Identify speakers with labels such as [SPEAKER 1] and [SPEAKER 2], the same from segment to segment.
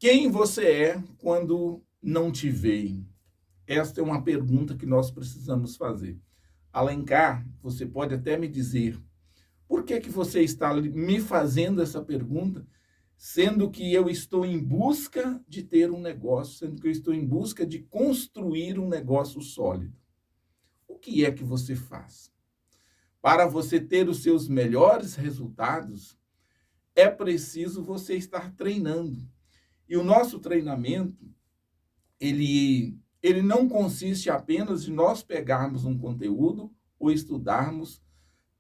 [SPEAKER 1] Quem você é quando não te veem? Esta é uma pergunta que nós precisamos fazer. Alencar, você pode até me dizer, por que você está me fazendo essa pergunta, sendo que eu estou em busca de ter um negócio, sendo que eu estou em busca de construir um negócio sólido? O que é que você faz? Para você ter os seus melhores resultados, é preciso você estar treinando. E o nosso treinamento, ele não consiste apenas de nós pegarmos um conteúdo ou estudarmos.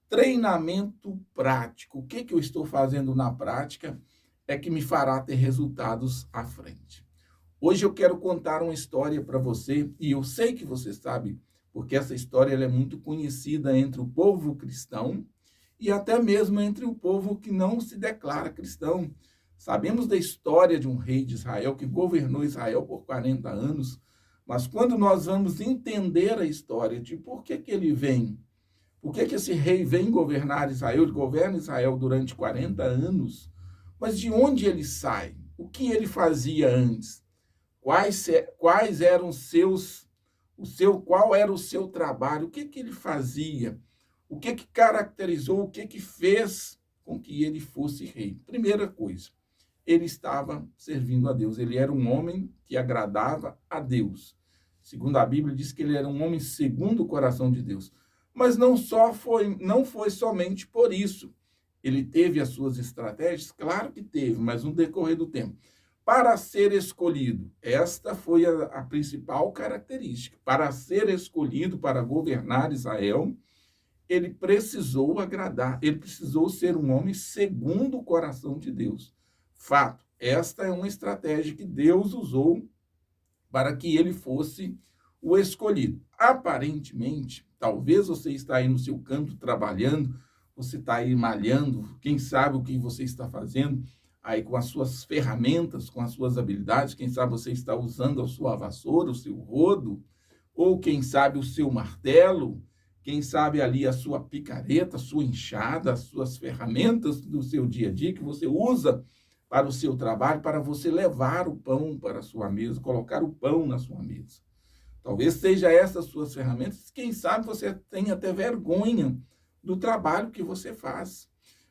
[SPEAKER 1] Treinamento prático. O que eu estou fazendo na prática é que me fará ter resultados à frente. Hoje eu quero contar uma história para você, e eu sei que você sabe, porque essa história ela é muito conhecida entre o povo cristão e até mesmo entre o povo que não se declara cristão. Sabemos da história de um rei de Israel que governou Israel por 40 anos, mas quando nós vamos entender a história de por que ele vem, por que esse rei vem governar Israel, ele governa Israel durante 40 anos, mas de onde ele sai? O que ele fazia antes? Quais eram qual era o seu trabalho? O que ele fazia? O que caracterizou, o que fez com que ele fosse rei? Primeira coisa, ele estava servindo a Deus. Ele era um homem que agradava a Deus. Segundo a Bíblia, diz que ele era um homem segundo o coração de Deus. Mas não foi somente por isso. Ele teve as suas estratégias? Claro que teve, mas no decorrer do tempo. Para ser escolhido, esta foi a principal característica. Para ser escolhido para governar Israel, ele precisou agradar, ele precisou ser um homem segundo o coração de Deus. Fato, esta é uma estratégia que Deus usou para que ele fosse o escolhido. Aparentemente, talvez você está aí no seu canto trabalhando, você está aí malhando, quem sabe o que você está fazendo aí com as suas ferramentas, com as suas habilidades, quem sabe você está usando a sua vassoura, o seu rodo, ou quem sabe o seu martelo, quem sabe ali a sua picareta, a sua enxada, as suas ferramentas do seu dia a dia que você usa para o seu trabalho, para você levar o pão para a sua mesa, colocar o pão na sua mesa. Talvez seja essas suas ferramentas, quem sabe você tenha até vergonha do trabalho que você faz.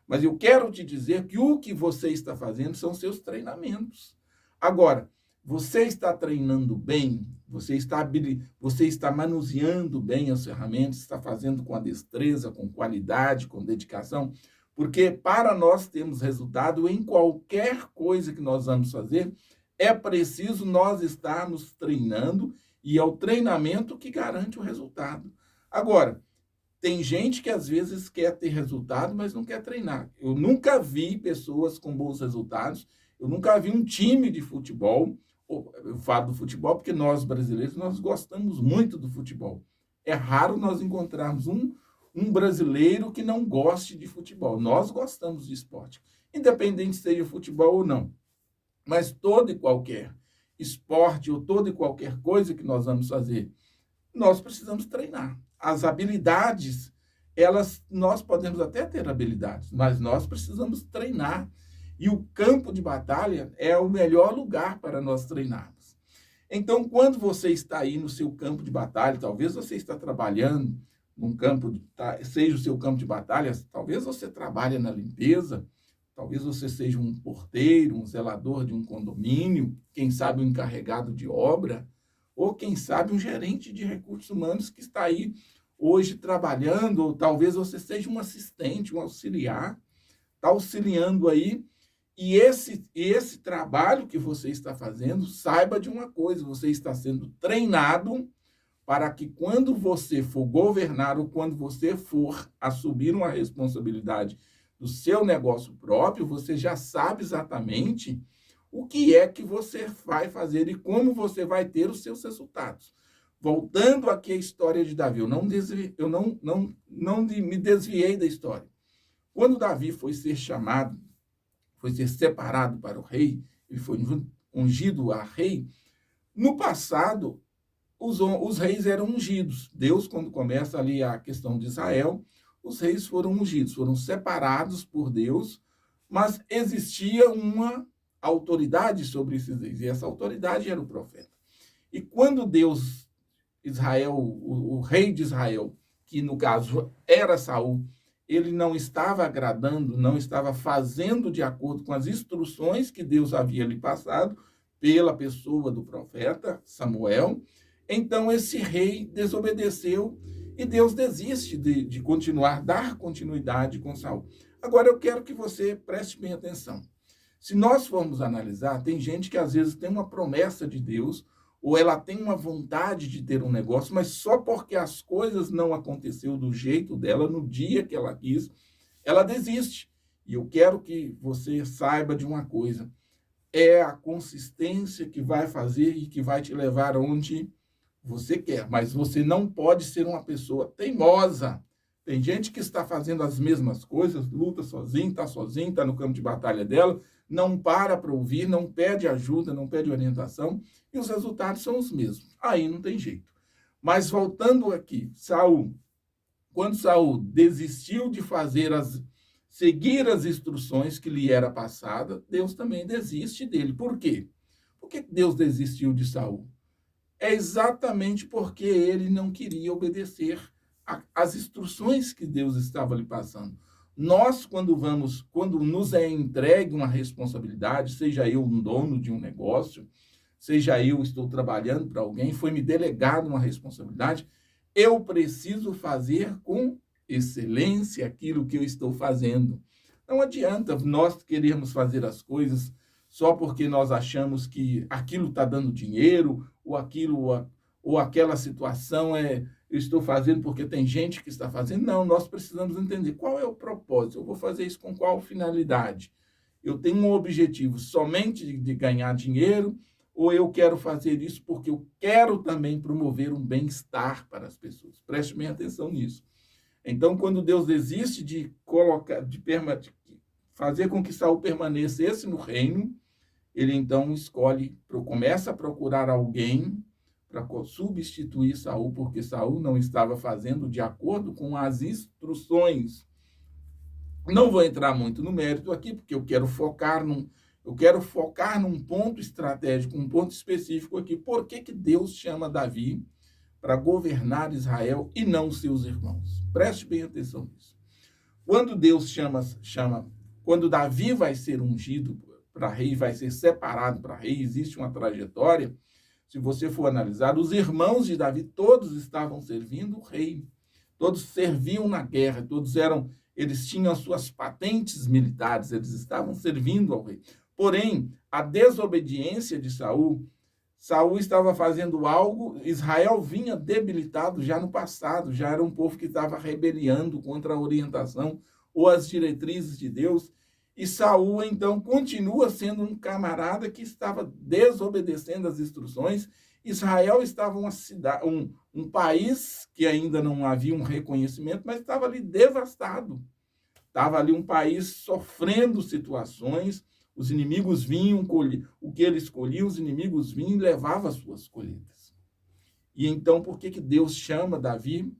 [SPEAKER 1] Mas eu quero te dizer que o que você está fazendo são seus treinamentos. Agora, você está treinando bem, você está manuseando bem as ferramentas, está fazendo com a destreza, com qualidade, com dedicação, porque para nós termos resultado em qualquer coisa que nós vamos fazer, é preciso nós estarmos treinando, e é o treinamento que garante o resultado. Agora, tem gente que às vezes quer ter resultado, mas não quer treinar. Eu nunca vi pessoas com bons resultados, eu nunca vi um time de futebol. Eu falo do futebol porque nós brasileiros, nós gostamos muito do futebol. É raro nós encontrarmos um brasileiro que não goste de futebol. Nós gostamos de esporte, independente se seja futebol ou não. Mas todo e qualquer esporte ou toda e qualquer coisa que nós vamos fazer, nós precisamos treinar. As habilidades, nós podemos até ter habilidades, mas nós precisamos treinar. E o campo de batalha é o melhor lugar para nós treinarmos. Então, quando você está aí no seu campo de batalha, talvez você está trabalhando num campo, seja o seu campo de batalha, talvez você trabalhe na limpeza, talvez você seja um porteiro, um zelador de um condomínio, quem sabe um encarregado de obra, ou quem sabe um gerente de recursos humanos que está aí hoje trabalhando, ou talvez você seja um assistente, um auxiliar, está auxiliando aí, e esse trabalho que você está fazendo, saiba de uma coisa, você está sendo treinado para que quando você for governar ou quando você for assumir uma responsabilidade do seu negócio próprio, você já sabe exatamente o que é que você vai fazer e como você vai ter os seus resultados. Voltando aqui à história de Davi, eu não me desviei da história. Quando Davi foi ser chamado, foi ser separado para o rei, ele foi ungido a rei, no passado, os reis eram ungidos. Deus, quando começa ali a questão de Israel, os reis foram ungidos, foram separados por Deus, mas existia uma autoridade sobre esses reis, e essa autoridade era o profeta. E quando Deus, Israel, o rei de Israel, que no caso era Saul, ele não estava agradando, não estava fazendo de acordo com as instruções que Deus havia lhe passado pela pessoa do profeta Samuel, então esse rei desobedeceu e Deus desiste de continuar, dar continuidade com Saul. Agora eu quero que você preste bem atenção. Se nós formos analisar, tem gente que às vezes tem uma promessa de Deus, ou ela tem uma vontade de ter um negócio, mas só porque as coisas não aconteceu do jeito dela, no dia que ela quis, ela desiste. E eu quero que você saiba de uma coisa: é a consistência que vai fazer e que vai te levar onde você quer, mas você não pode ser uma pessoa teimosa. Tem gente que está fazendo as mesmas coisas, luta sozinho, está no campo de batalha dela, não para ouvir, não pede ajuda, não pede orientação, e os resultados são os mesmos. Aí não tem jeito. Mas voltando aqui, quando Saul desistiu de seguir as instruções que lhe era passada, Deus também desiste dele. Por quê? Por que Deus desistiu de Saul? É exatamente porque ele não queria obedecer às instruções que Deus estava lhe passando. Nós, quando nos é entregue uma responsabilidade, seja eu um dono de um negócio, seja eu estou trabalhando para alguém, foi me delegado uma responsabilidade, eu preciso fazer com excelência aquilo que eu estou fazendo. Não adianta nós querermos fazer as coisas só porque nós achamos que aquilo está dando dinheiro, ou aquela situação eu estou fazendo porque tem gente que está fazendo. Não, nós precisamos entender qual é o propósito. Eu vou fazer isso com qual finalidade? Eu tenho um objetivo somente de ganhar dinheiro, ou eu quero fazer isso porque eu quero também promover um bem-estar para as pessoas? Preste bem atenção nisso. Então, quando Deus desiste de fazer com que Saul permanecesse no reino, ele então começa a procurar alguém para substituir Saul, porque Saul não estava fazendo de acordo com as instruções. Não vou entrar muito no mérito aqui, porque eu quero focar num ponto estratégico, um ponto específico aqui. Por que Deus chama Davi para governar Israel e não seus irmãos? Preste bem atenção nisso. Quando Deus quando Davi vai ser ungido para rei, vai ser separado para rei, existe uma trajetória. Se você for analisar, os irmãos de Davi todos estavam servindo o rei, todos serviam na guerra, eles tinham as suas patentes militares, eles estavam servindo ao rei. Porém, a desobediência de Saul estava fazendo algo, Israel vinha debilitado já no passado, já era um povo que estava rebeliando contra a orientação ou as diretrizes de Deus. E Saul, então, continua sendo um camarada que estava desobedecendo as instruções. Israel estava um país que ainda não havia um reconhecimento, mas estava ali devastado. Estava ali um país sofrendo situações, os inimigos vinham colher o que eles colhiam, os inimigos vinham e levavam as suas colheitas. E então, por que Deus chama Davi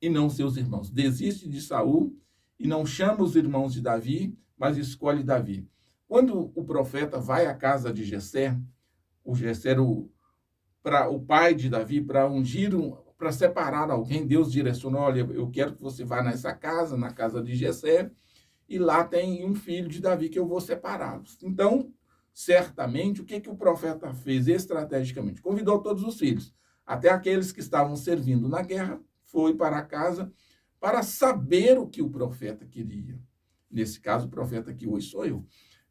[SPEAKER 1] e não seus irmãos? Desiste de Saul e não chama os irmãos de Davi, mas escolhe Davi. Quando o profeta vai à casa de Jessé, o Jessé era o pai de Davi, para separar alguém, Deus direcionou: olha, eu quero que você vá nessa casa, na casa de Jessé, e lá tem um filho de Davi que eu vou separá-los. Então, certamente, o que o profeta fez estrategicamente? Convidou todos os filhos, até aqueles que estavam servindo na guerra, foi para a casa para saber o que o profeta queria. Nesse caso, o profeta que hoje sou eu.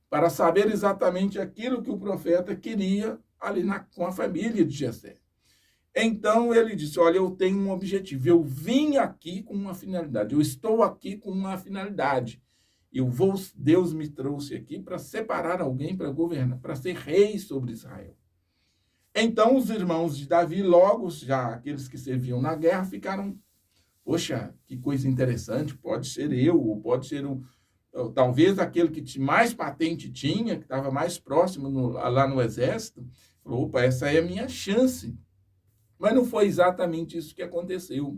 [SPEAKER 1] Para saber exatamente aquilo que o profeta queria ali com a família de Jessé. Então ele disse: olha, eu tenho um objetivo, eu vim aqui com uma finalidade, eu estou aqui com uma finalidade. Deus me trouxe aqui para separar alguém para governar, para ser rei sobre Israel. Então os irmãos de Davi, logo já aqueles que serviam na guerra, ficaram: poxa, que coisa interessante, pode ser eu, ou pode ser talvez aquele que mais patente tinha, que estava mais próximo lá no exército, falou: opa, essa é a minha chance. Mas não foi exatamente isso que aconteceu.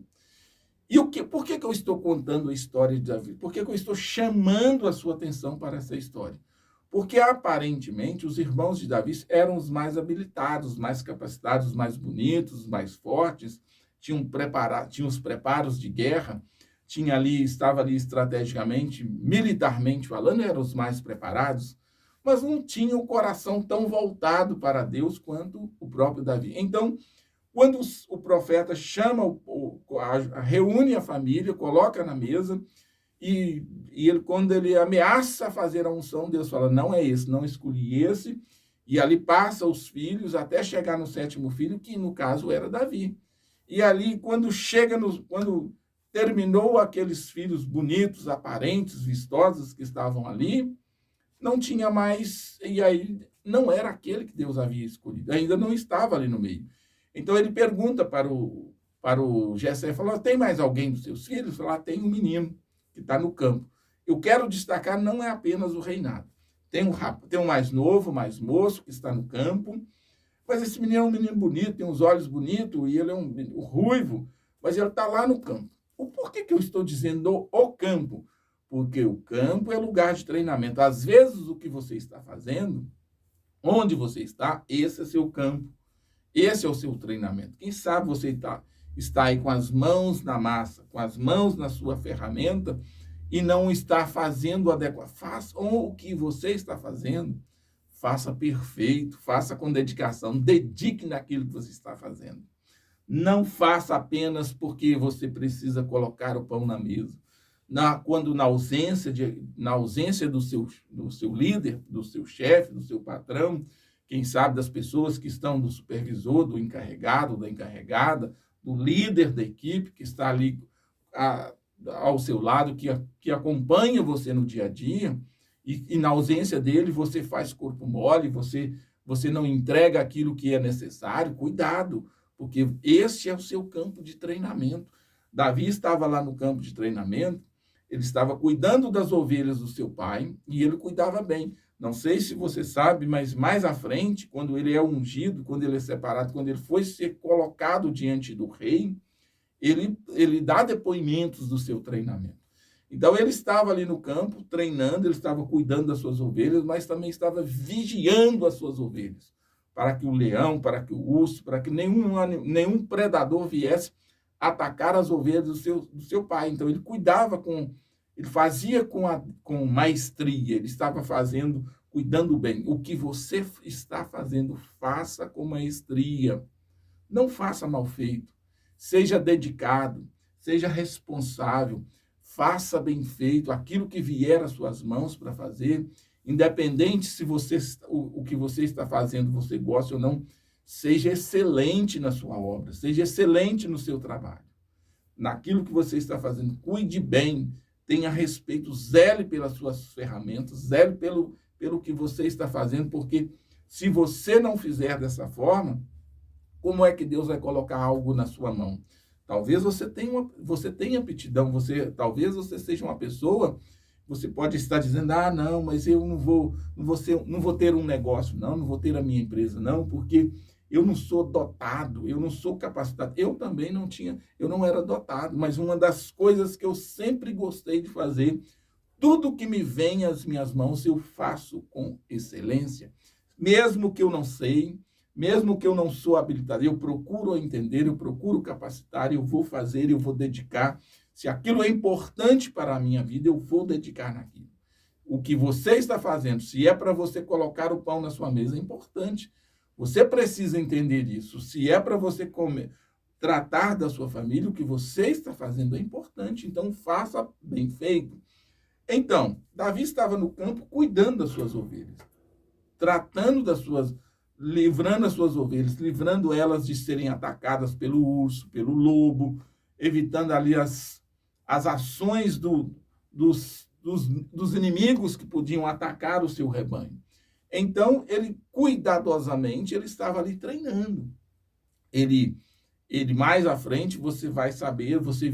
[SPEAKER 1] E por que eu estou contando a história de Davi? Por que eu estou chamando a sua atenção para essa história? Porque, aparentemente, os irmãos de Davi eram os mais habilitados, os mais capacitados, os mais bonitos, os mais fortes, tinham os preparos de guerra, estava ali estrategicamente, militarmente falando, eram os mais preparados, mas não tinham o coração tão voltado para Deus quanto o próprio Davi. Então, quando o profeta reúne a família, coloca na mesa, quando ele ameaça fazer a unção, Deus fala, não é esse, não escolhi esse, e ali passa os filhos até chegar no 7º filho, que no caso era Davi. E ali, quando terminou aqueles filhos bonitos, aparentes, vistosos que estavam ali, não tinha mais, e aí não era aquele que Deus havia escolhido, ainda não estava ali no meio. Então ele pergunta para o Jessé, falou, tem mais alguém dos seus filhos? Fala, tem um menino que está no campo. Eu quero destacar, não é apenas o reinado. Tem um mais novo, mais moço, que está no campo, mas esse menino é um menino bonito, tem uns olhos bonitos, e ele é um ruivo, mas ele está lá no campo. Por que eu estou dizendo o campo? Porque o campo é lugar de treinamento. Às vezes, o que você está fazendo, onde você está, esse é seu campo. Esse é o seu treinamento. Quem sabe você está aí com as mãos na massa, com as mãos na sua ferramenta e não está fazendo adequado. Faça o que você está fazendo, faça perfeito, faça com dedicação, dedique naquilo que você está fazendo. Não faça apenas porque você precisa colocar o pão na mesa. Quando na ausência do seu líder, do seu chefe, do seu patrão, quem sabe das pessoas que estão do supervisor, do encarregado, da encarregada, do líder da equipe que está ali ao seu lado, que acompanha você no dia a dia, e na ausência dele você faz corpo mole, você não entrega aquilo que é necessário, cuidado, porque este é o seu campo de treinamento. Davi estava lá no campo de treinamento, ele estava cuidando das ovelhas do seu pai, e ele cuidava bem. Não sei se você sabe, mas mais à frente, quando ele é ungido, quando ele é separado, quando ele foi ser colocado diante do rei, ele dá depoimentos do seu treinamento. Então, ele estava ali no campo, treinando, ele estava cuidando das suas ovelhas, mas também estava vigiando as suas ovelhas, para que o leão, para que o urso, para que nenhum predador viesse atacar as ovelhas do seu pai. Então, ele fazia com maestria, ele estava cuidando bem. O que você está fazendo, faça com maestria. Não faça mal feito. Seja dedicado, seja responsável, faça bem feito aquilo que vier às suas mãos para fazer, independente se o que você está fazendo você gosta ou não, seja excelente na sua obra, seja excelente no seu trabalho. Naquilo que você está fazendo, cuide bem, tenha respeito, zele pelas suas ferramentas, zele pelo que você está fazendo, porque se você não fizer dessa forma, como é que Deus vai colocar algo na sua mão? Talvez você tenha aptidão, talvez você seja uma pessoa, você pode estar dizendo, não, mas eu não vou ter um negócio, não vou ter a minha empresa, não, porque eu não sou dotado, eu não sou capacitado. Eu também eu não era dotado, mas uma das coisas que eu sempre gostei de fazer, tudo que me vem às minhas mãos, eu faço com excelência. Mesmo que eu não sei, mesmo que eu não sou habilitado, eu procuro entender, eu procuro capacitar, eu vou fazer, eu vou dedicar. Se aquilo é importante para a minha vida, eu vou dedicar naquilo. O que você está fazendo, se é para você colocar o pão na sua mesa, é importante. Você precisa entender isso. Se é para você tratar da sua família, o que você está fazendo é importante. Então, faça bem feito. Então, Davi estava no campo cuidando das suas ovelhas, livrando as suas ovelhas, livrando elas de serem atacadas pelo urso, pelo lobo, evitando ali as ações dos inimigos que podiam atacar o seu rebanho. Então, ele cuidadosamente, ele estava ali treinando. Ele mais à frente, você vai saber, você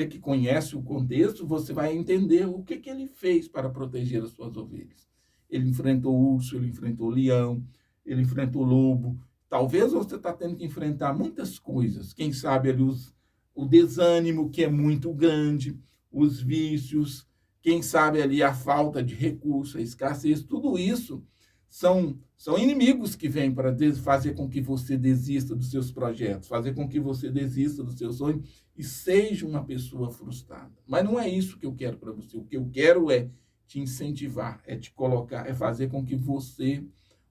[SPEAKER 1] que conhece o contexto, você vai entender o que ele fez para proteger as suas ovelhas. Ele enfrentou o urso, ele enfrentou o leão, ele enfrentou o lobo. Talvez você está tendo que enfrentar muitas coisas. Quem sabe ali o desânimo, que é muito grande, os vícios, quem sabe ali a falta de recurso, a escassez, tudo isso são inimigos que vêm para fazer com que você desista dos seus projetos, fazer com que você desista do seu sonho e seja uma pessoa frustrada. Mas não é isso que eu quero para você. O que eu quero é te incentivar, é te colocar, é fazer com que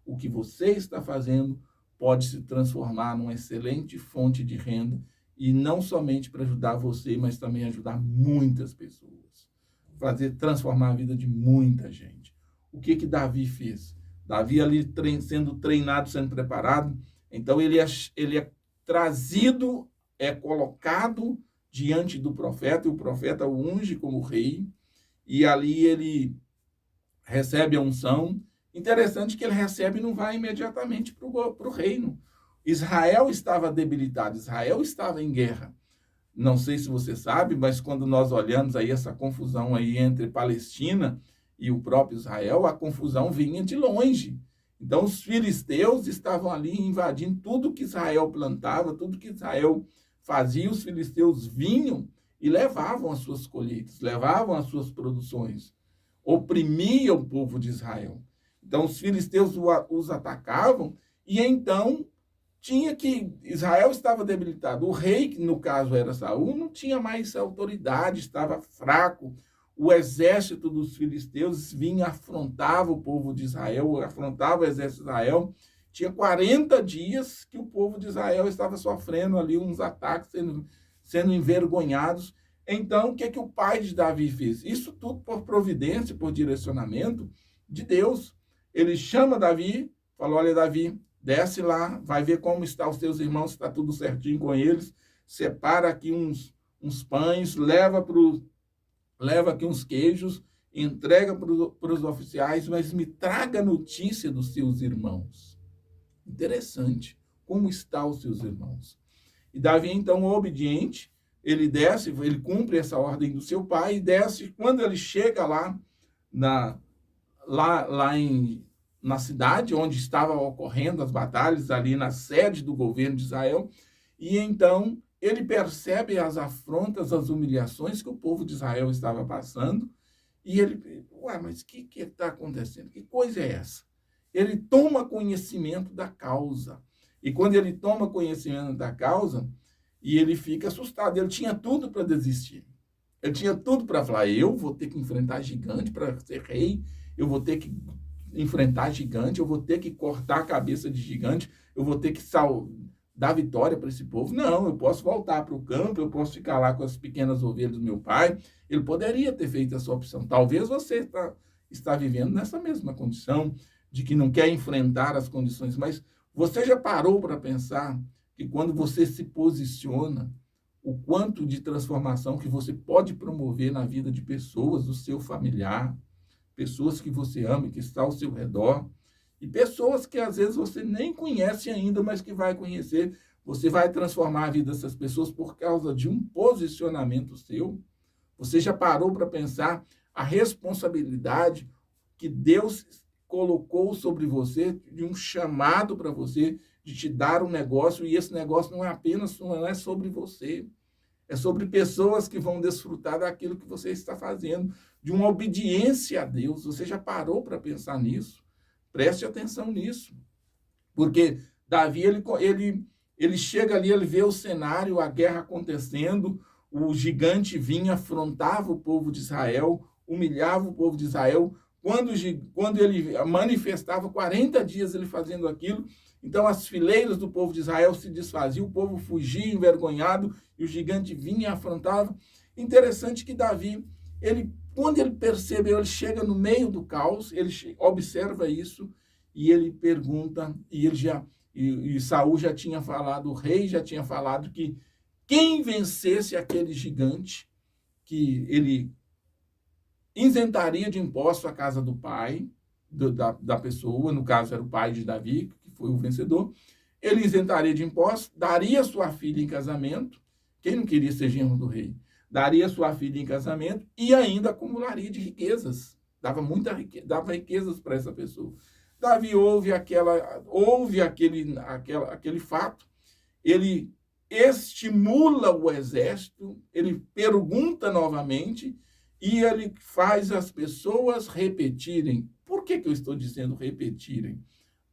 [SPEAKER 1] o que você está fazendo, pode se transformar numa excelente fonte de renda e não somente para ajudar você, mas também ajudar muitas pessoas. Transformar a vida de muita gente. O que Davi fez? Davi ali sendo treinado, sendo preparado, então ele é trazido, é colocado diante do profeta, e o profeta o unge como rei, e ali ele recebe a unção. Interessante que ele recebe e não vai imediatamente para o reino. Israel estava debilitado, Israel estava em guerra. Não sei se você sabe, mas quando nós olhamos aí essa confusão aí entre Palestina e o próprio Israel, a confusão vinha de longe. Então, os filisteus estavam ali invadindo tudo que Israel plantava, tudo que Israel fazia, os filisteus vinham e levavam as suas colheitas, levavam as suas produções, oprimiam o povo de Israel. Então, os filisteus os atacavam e então Israel estava debilitado. O rei, que no caso era Saul, não tinha mais autoridade, estava fraco. O exército dos filisteus vinha, afrontava o povo de Israel, afrontava o exército de Israel. Tinha 40 dias que o povo de Israel estava sofrendo ali uns ataques, sendo envergonhados. Então, o que o pai de Davi fez? Isso tudo por providência, por direcionamento de Deus. Ele chama Davi, falou, olha, Davi, desce lá, vai ver como estão os teus irmãos, está tudo certinho com eles, separa aqui uns pães, leva aqui uns queijos, entrega para os oficiais, mas me traga notícia dos seus irmãos. Interessante, como estão os seus irmãos? E Davi, então, obediente, ele desce, ele cumpre essa ordem do seu pai e desce. Quando ele chega lá na cidade onde estavam ocorrendo as batalhas, ali na sede do governo de Israel, e então ele percebe as afrontas, as humilhações que o povo de Israel estava passando, e ele, mas o que está acontecendo? Que coisa é essa? Ele toma conhecimento da causa, e quando ele toma conhecimento da causa, e ele fica assustado, ele tinha tudo para desistir, ele tinha tudo para falar, eu vou ter que enfrentar gigante para ser rei, eu vou ter que enfrentar gigante, eu vou ter que cortar a cabeça de gigante, eu vou ter que dar vitória para esse povo. Não, eu posso voltar para o campo, eu posso ficar lá com as pequenas ovelhas do meu pai. Ele poderia ter feito essa opção. Talvez você está vivendo nessa mesma condição, de que não quer enfrentar as condições, mas você já parou para pensar que quando você se posiciona, o quanto de transformação que você pode promover na vida de pessoas, do seu familiar, pessoas que você ama, que está ao seu redor, e pessoas que às vezes você nem conhece ainda, mas que vai conhecer. Você vai transformar a vida dessas pessoas por causa de um posicionamento seu. Você já parou para pensar a responsabilidade que Deus colocou sobre você, de um chamado para você, de te dar um negócio, e esse negócio não é sobre você. É sobre pessoas que vão desfrutar daquilo que você está fazendo, de uma obediência a Deus. Você já parou para pensar nisso? Preste atenção nisso. Porque Davi, ele chega ali, ele vê o cenário, a guerra acontecendo, o gigante vinha, afrontava o povo de Israel, humilhava o povo de Israel. Quando ele manifestava, 40 dias ele fazendo aquilo, então as fileiras do povo de Israel se desfaziam, o povo fugia envergonhado, e o gigante vinha e afrontava. Interessante que Davi, quando ele percebe, ele chega no meio do caos, ele observa isso, e ele pergunta, e Saul já tinha falado, o rei já tinha falado que quem vencesse aquele gigante, que ele isentaria de impostos a casa do pai, da pessoa, no caso era o pai de Davi, que foi o vencedor, ele isentaria de impostos, daria sua filha em casamento, quem não queria ser genro do rei? Daria sua filha em casamento e ainda acumularia de riquezas, dava riquezas para essa pessoa. Davi ouve aquele fato, ele estimula o exército, ele pergunta novamente, e ele faz as pessoas repetirem. Por que eu estou dizendo repetirem?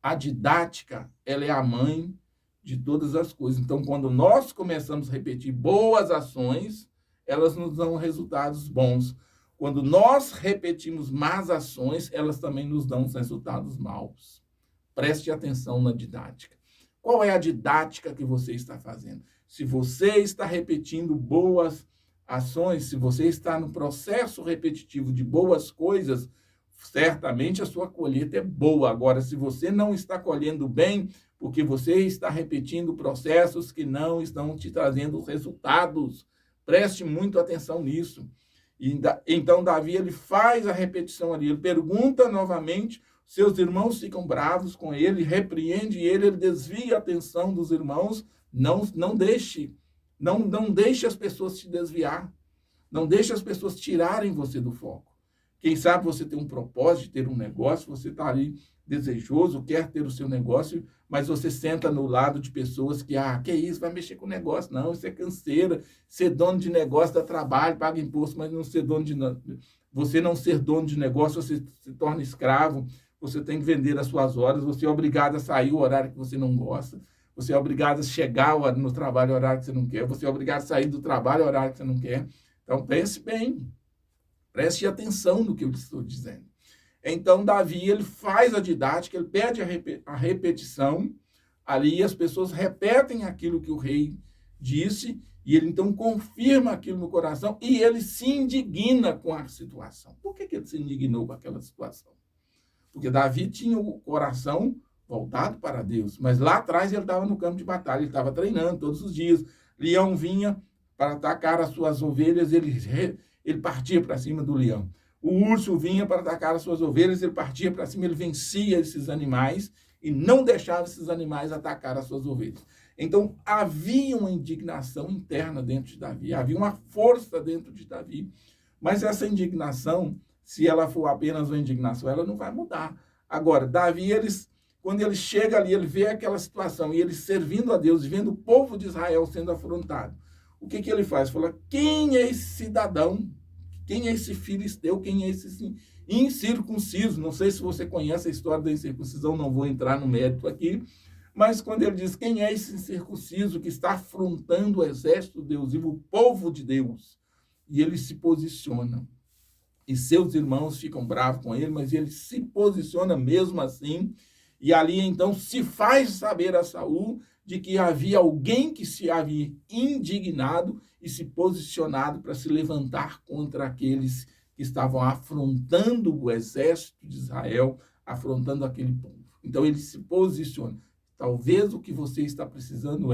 [SPEAKER 1] A didática, ela é a mãe de todas as coisas. Então, quando nós começamos a repetir boas ações, elas nos dão resultados bons. Quando nós repetimos más ações, elas também nos dão resultados maus. Preste atenção na didática. Qual é a didática que você está fazendo? Se você está repetindo boas ações, se você está no processo repetitivo de boas coisas, certamente a sua colheita é boa. Agora, se você não está colhendo bem, porque você está repetindo processos que não estão te trazendo resultados, preste muito atenção nisso. Então, Davi, ele faz a repetição ali, ele pergunta novamente, seus irmãos ficam bravos com ele, repreende ele desvia a atenção dos irmãos, não deixe as pessoas te desviar, não deixe as pessoas tirarem você do foco. Quem sabe você tem um propósito de ter um negócio, você está ali desejoso, quer ter o seu negócio, mas você senta no lado de pessoas que isso, vai mexer com o negócio. Não, isso é canseira. Ser dono de negócio dá trabalho, paga imposto, mas não ser dono de... Você não ser dono de negócio, você se torna escravo, você tem que vender as suas horas, você é obrigado a sair o horário que você não gosta, você é obrigado a chegar no trabalho o horário que você não quer, você é obrigado a sair do trabalho o horário que você não quer. Então, pense bem. Preste atenção no que eu estou dizendo. Então, Davi, ele faz a didática, ele pede a repetição, ali as pessoas repetem aquilo que o rei disse, e ele então confirma aquilo no coração, e ele se indigna com a situação. Por que ele se indignou com aquela situação? Porque Davi tinha o coração voltado para Deus, mas lá atrás ele estava no campo de batalha, ele estava treinando todos os dias. Leão vinha para atacar as suas ovelhas, ele partia para cima do leão. O urso vinha para atacar as suas ovelhas, ele partia para cima, ele vencia esses animais e não deixava esses animais atacar as suas ovelhas. Então, havia uma indignação interna dentro de Davi, havia uma força dentro de Davi, mas essa indignação, se ela for apenas uma indignação, ela não vai mudar. Agora, Davi, quando ele chega ali, ele vê aquela situação, e ele servindo a Deus, vendo o povo de Israel sendo afrontado, o que ele faz? Fala, quem é esse cidadão? Quem é esse filisteu? Quem é esse incircunciso? Não sei se você conhece a história da incircuncisão, não vou entrar no mérito aqui, mas quando ele diz, quem é esse incircunciso que está afrontando o exército de Deus, o povo de Deus? E ele se posiciona. E seus irmãos ficam bravos com ele, mas ele se posiciona mesmo assim, e ali então se faz saber a Saul de que havia alguém que se havia indignado e se posicionado para se levantar contra aqueles que estavam afrontando o exército de Israel, afrontando aquele povo. Então ele se posiciona. Talvez o que você está precisando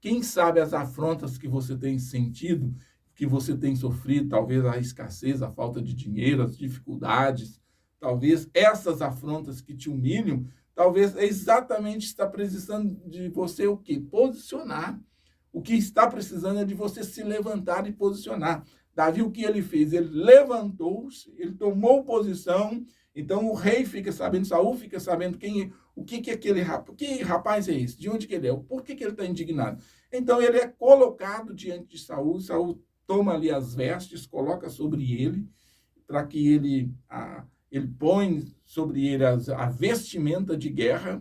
[SPEAKER 1] quem sabe as afrontas que você tem sentido, que você tem sofrido, talvez a escassez, a falta de dinheiro, as dificuldades, talvez essas afrontas que te humilham, talvez exatamente está precisando de você o quê? Posicionar. O que está precisando é de você se levantar e posicionar. Davi, o que ele fez? Ele levantou-se, ele tomou posição, então o rei fica sabendo, Saul fica sabendo o que aquele rapaz, que rapaz é esse? De onde que ele é? Por que ele está indignado? Então ele é colocado diante de Saul, Saul toma ali as vestes, coloca sobre ele, para que ele põe sobre ele a vestimenta de guerra,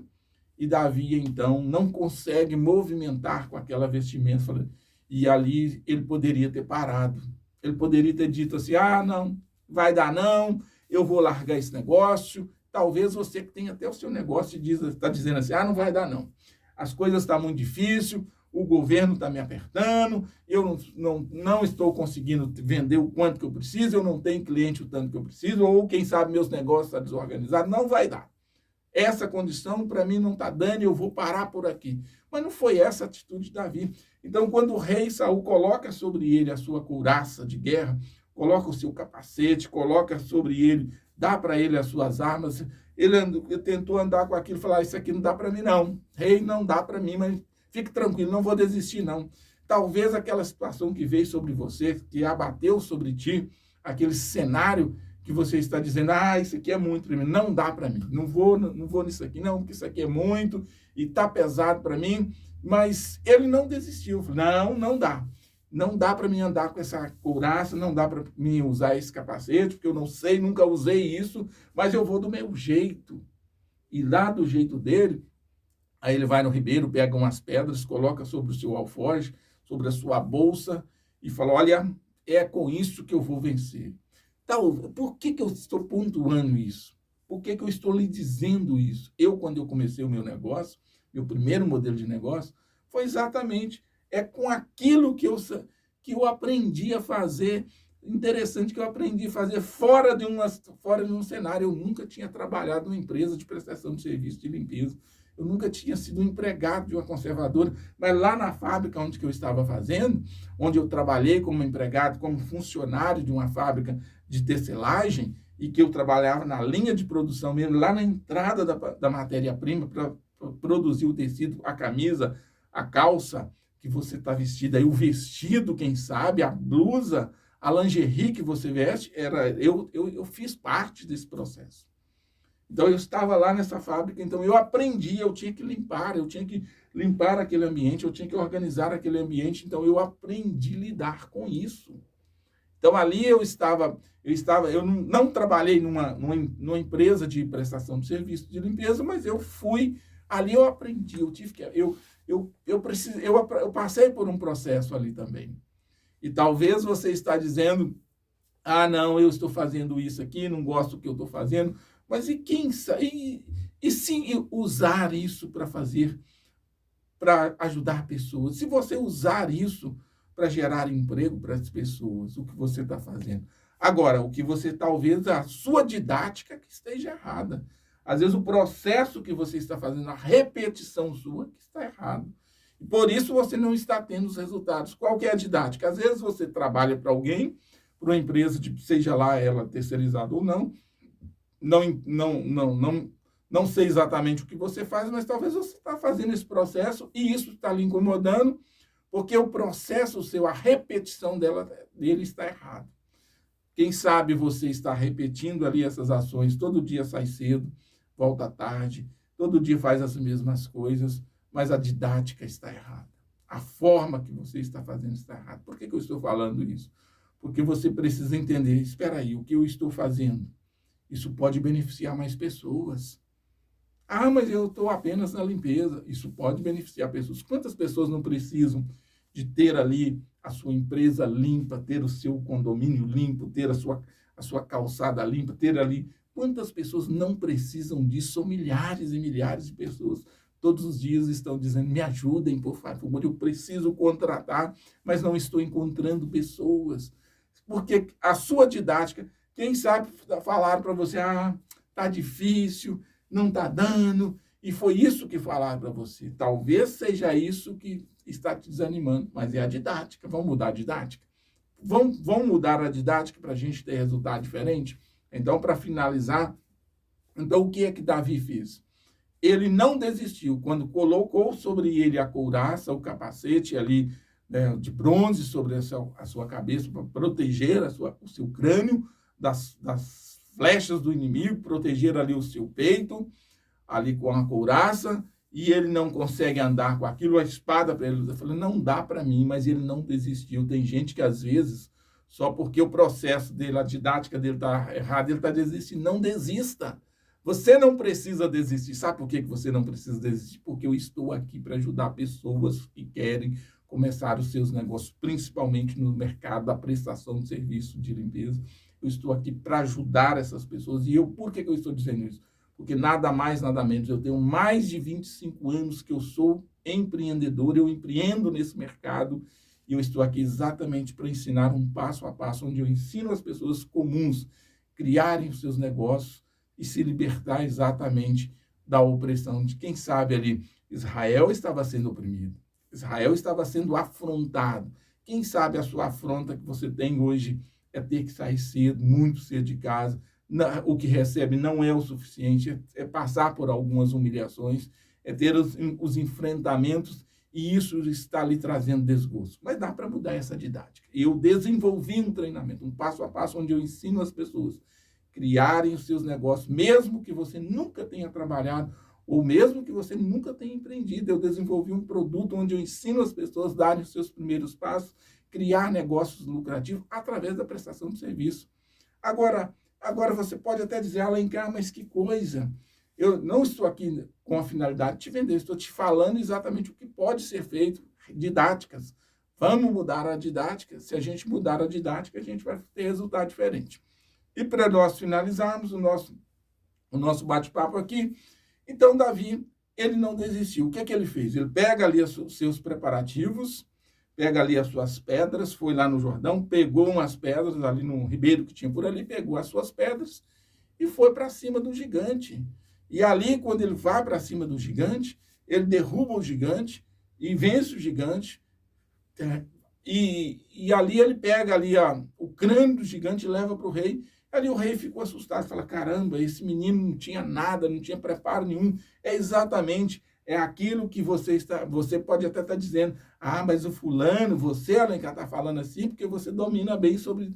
[SPEAKER 1] e Davi, então, não consegue movimentar com aquela vestimenta, e ali ele poderia ter parado. Ele poderia ter dito assim, não, vai dar não, eu vou largar esse negócio. Talvez você que tem até o seu negócio está dizendo assim, não vai dar não. As coisas estão muito difíceis, o governo está me apertando, eu não estou conseguindo vender o quanto que eu preciso, eu não tenho cliente o tanto que eu preciso, ou quem sabe meus negócios estão desorganizados, não vai dar. Essa condição para mim não está dando, eu vou parar por aqui. Mas não foi essa a atitude de Davi. Então, quando o rei Saul coloca sobre ele a sua couraça de guerra, coloca o seu capacete, coloca sobre ele, dá para ele as suas armas, ele tentou andar com aquilo e falar, isso aqui não dá para mim não, rei, não dá para mim, mas fique tranquilo, não vou desistir não. Talvez aquela situação que veio sobre você, que abateu sobre ti, aquele cenário que você está dizendo, isso aqui é muito para mim, não dá para mim, não vou nisso aqui não, porque isso aqui é muito e está pesado para mim, mas ele não desistiu, falou, não dá. não dá para mim andar com essa couraça, não dá para mim usar esse capacete, porque eu não sei, nunca usei isso, mas eu vou do meu jeito. E lá do jeito dele, aí ele vai no ribeiro, pega umas pedras, coloca sobre o seu alforje, sobre a sua bolsa e fala, olha, é com isso que eu vou vencer. Então, por que eu estou pontuando isso? Por que eu estou lhe dizendo isso? Quando eu comecei o meu negócio, meu primeiro modelo de negócio, foi exatamente com aquilo que eu aprendi a fazer. Interessante que eu aprendi a fazer fora de um cenário. Eu nunca tinha trabalhado numa empresa de prestação de serviço de limpeza. Eu nunca tinha sido um empregado de uma conservadora, mas lá na fábrica onde eu estava fazendo, onde eu trabalhei como empregado, como funcionário de uma fábrica de tecelagem, e que eu trabalhava na linha de produção mesmo, lá na entrada da matéria-prima para produzir o tecido, a camisa, a calça que você está vestida, aí o vestido, quem sabe, a blusa, a lingerie que você veste, eu fiz parte desse processo. Então, eu estava lá nessa fábrica, então eu aprendi, eu tinha que limpar aquele ambiente, eu tinha que organizar aquele ambiente, então eu aprendi a lidar com isso. Então, ali eu não trabalhei numa empresa de prestação de serviço de limpeza, mas ali eu aprendi, eu passei por um processo ali também. E talvez você está dizendo, não, eu estou fazendo isso aqui, não gosto do que eu estou fazendo, mas e se usar isso para ajudar pessoas? Se você usar isso para gerar emprego para as pessoas, o que você está fazendo? Agora, talvez a sua didática que esteja errada. Às vezes o processo que você está fazendo, a repetição sua que está errado. E por isso você não está tendo os resultados. Qual que é a didática? Às vezes você trabalha para alguém, para uma empresa, seja lá ela terceirizada ou não, não sei exatamente o que você faz, mas talvez você está fazendo esse processo e isso está lhe incomodando, porque o processo seu, a repetição dele está errado. Quem sabe você está repetindo ali essas ações, todo dia sai cedo, volta tarde, todo dia faz as mesmas coisas, mas a didática está errada. A forma que você está fazendo está errada. Por que eu estou falando isso? Porque você precisa entender, espera aí, o que eu estou fazendo? Isso pode beneficiar mais pessoas. Mas eu estou apenas na limpeza. Isso pode beneficiar pessoas. Quantas pessoas não precisam de ter ali a sua empresa limpa, ter o seu condomínio limpo, ter a sua calçada limpa, ter ali... Quantas pessoas não precisam disso? São milhares e milhares de pessoas. Todos os dias estão dizendo, me ajudem, por favor, eu preciso contratar, mas não estou encontrando pessoas. Porque a sua didática... Quem sabe falaram para você, tá difícil, não tá dando, e foi isso que falaram para você. Talvez seja isso que está te desanimando, mas é a didática. Vamos mudar a didática? Vamos mudar a didática para a gente ter resultado diferente? Então, para finalizar, o que é que Davi fez? Ele não desistiu. Quando colocou sobre ele a couraça, o capacete ali, né, de bronze sobre a sua cabeça, para proteger o seu crânio, das flechas do inimigo, proteger ali o seu peito, ali com a couraça, e ele não consegue andar com aquilo, a espada para ele. Eu falei, não dá para mim, mas ele não desistiu. Tem gente que às vezes, só porque o processo dele, a didática dele está errada, ele está desistindo. Não desista. Você não precisa desistir. Sabe por que você não precisa desistir? Porque eu estou aqui para ajudar pessoas que querem começar os seus negócios, principalmente no mercado da prestação de serviço de limpeza. Eu estou aqui para ajudar essas pessoas. E por que eu estou dizendo isso? Porque nada mais, nada menos. Eu tenho mais de 25 anos que eu sou empreendedor, eu empreendo nesse mercado e eu estou aqui exatamente para ensinar um passo a passo, onde eu ensino as pessoas comuns a criarem os seus negócios e se libertar exatamente da opressão de quem sabe ali. Israel estava sendo oprimido, Israel estava sendo afrontado. Quem sabe a sua afronta que você tem hoje é ter que sair cedo, muito cedo de casa. O que recebe não é o suficiente, é passar por algumas humilhações, é ter os enfrentamentos, e isso está lhe trazendo desgosto. Mas dá para mudar essa didática. Eu desenvolvi um treinamento, um passo a passo, onde eu ensino as pessoas a criarem os seus negócios, mesmo que você nunca tenha trabalhado ou mesmo que você nunca tenha empreendido, eu desenvolvi um produto onde eu ensino as pessoas a darem os seus primeiros passos, criar negócios lucrativos através da prestação de serviço. Agora você pode até dizer, Alencar, mas que coisa, eu não estou aqui com a finalidade de te vender, estou te falando exatamente o que pode ser feito, didáticas. Vamos mudar a didática. Se a gente mudar a didática, a gente vai ter resultado diferente. E para nós finalizarmos o nosso bate-papo aqui, então Davi, ele não desistiu. O que é que ele fez? Ele pega ali os seus preparativos, pega ali as suas pedras, foi lá no Jordão, pegou umas pedras ali no ribeiro que tinha por ali, pegou as suas pedras e foi para cima do gigante. E ali, quando ele vai para cima do gigante, ele derruba o gigante e vence o gigante. E ali ele pega ali o crânio do gigante e leva para o rei. Ali o rei ficou assustado, fala, caramba, esse menino não tinha nada, não tinha preparo nenhum. É exatamente aquilo que você pode até estar dizendo, mas o fulano, você, Alencar, está falando assim porque você domina bem sobre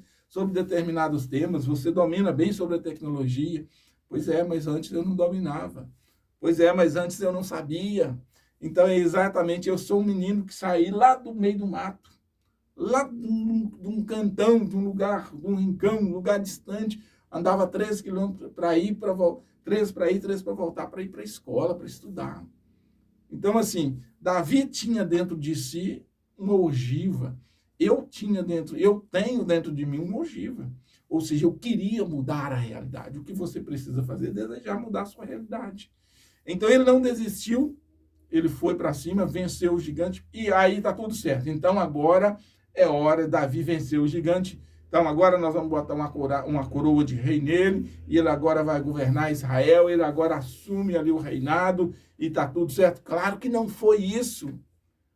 [SPEAKER 1] determinados temas, você domina bem sobre a tecnologia. Pois é, mas antes eu não dominava. Pois é, mas antes eu não sabia. Então, é exatamente, eu sou um menino que saí lá do meio do mato, lá de um cantão, de um lugar, de um rincão, um lugar distante, andava 13 quilômetros para ir, 3 para ir, 3 para voltar, para ir para a escola, para estudar. Então, assim, Davi tinha dentro de si uma ogiva. Eu tenho dentro de mim uma ogiva. Ou seja, eu queria mudar a realidade. O que você precisa fazer é desejar mudar a sua realidade. Então, ele não desistiu, ele foi para cima, venceu o gigante, e aí está tudo certo. Então, agora é hora, Davi venceu o gigante. Então, agora nós vamos botar uma coroa de rei nele, e ele agora vai governar Israel, ele agora assume ali o reinado, e está tudo certo. Claro que não foi isso.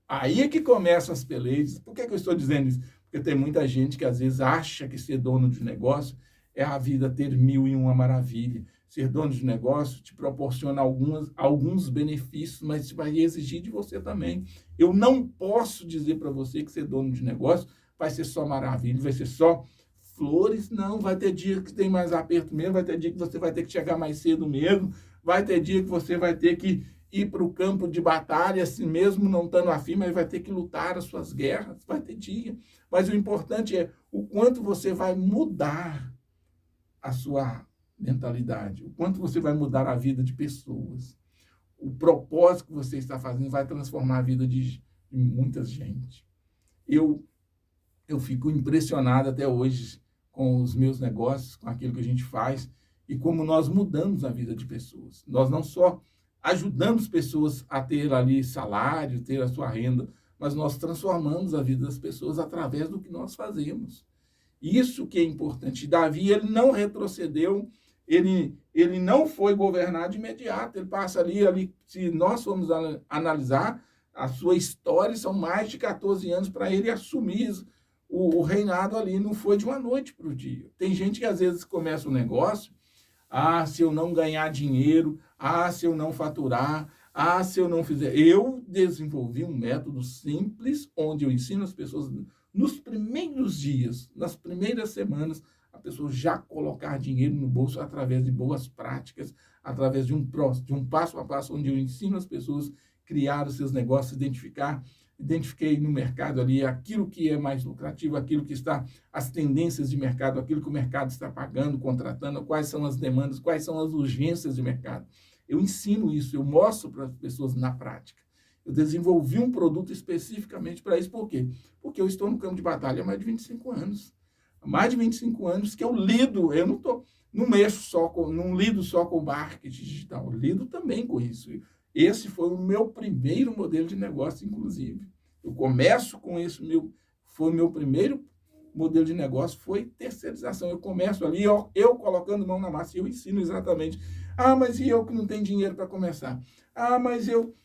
[SPEAKER 1] Aí é que começam as pelejas. Por que eu estou dizendo isso? Porque tem muita gente que às vezes acha que ser dono de negócio é a vida ter 1001 maravilha. Ser dono de negócio te proporciona alguns benefícios, mas vai exigir de você também. Eu não posso dizer para você que ser dono de negócio vai ser só maravilha, vai ser só flores. Não, vai ter dia que tem mais aperto mesmo, vai ter dia que você vai ter que chegar mais cedo mesmo, vai ter dia que você vai ter que ir para o campo de batalha, assim mesmo não estando afim, mas vai ter que lutar as suas guerras, vai ter dia. Mas o importante é o quanto você vai mudar a sua mentalidade, o quanto você vai mudar a vida de pessoas. O propósito que você está fazendo vai transformar a vida de muita gente. Eu fico impressionado até hoje com os meus negócios, com aquilo que a gente faz e como nós mudamos a vida de pessoas. Nós não só ajudamos pessoas a ter ali salário, ter a sua renda, mas nós transformamos a vida das pessoas através do que nós fazemos. Isso que é importante. Davi, ele não retrocedeu, ele não foi governar de imediato, ele passa ali, se nós formos analisar a sua história, são mais de 14 anos para ele assumir o reinado ali, não foi de uma noite para o dia. Tem gente que às vezes começa um negócio, se eu não ganhar dinheiro, se eu não faturar, se eu não fizer... Eu desenvolvi um método simples, onde eu ensino as pessoas, nos primeiros dias, nas primeiras semanas, a pessoa já colocar dinheiro no bolso através de boas práticas, através de um passo a passo, onde eu ensino as pessoas a criar os seus negócios, identifiquei no mercado ali aquilo que é mais lucrativo, aquilo que está, as tendências de mercado, aquilo que o mercado está pagando, contratando, quais são as demandas, quais são as urgências de mercado. Eu ensino isso, eu mostro para as pessoas na prática. Eu desenvolvi um produto especificamente para isso. Por quê? Porque eu estou no campo de batalha há mais de 25 anos. Há mais de 25 anos que eu lido, eu não lido só com marketing digital, eu lido também com isso. Esse foi o meu primeiro modelo de negócio, inclusive. Eu começo com esse foi o meu primeiro modelo de negócio, foi terceirização. Eu começo ali, eu colocando mão na massa, e eu ensino exatamente. Mas e eu que não tenho dinheiro para começar? Mas eu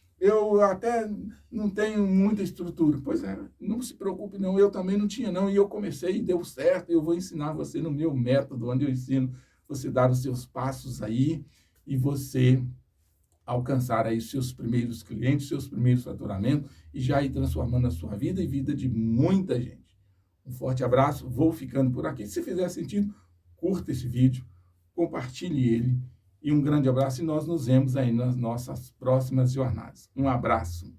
[SPEAKER 1] até não tenho muita estrutura. Pois é, não se preocupe não, eu também não tinha não, e eu comecei e deu certo. Eu vou ensinar você no meu método, onde eu ensino você dar os seus passos aí, e você alcançar aí seus primeiros clientes, seus primeiros faturamentos, e já ir transformando a sua vida e vida de muita gente. Um forte abraço, vou ficando por aqui. Se fizer sentido, curta esse vídeo, compartilhe ele e um grande abraço, e nós nos vemos aí nas nossas próximas jornadas. Um abraço.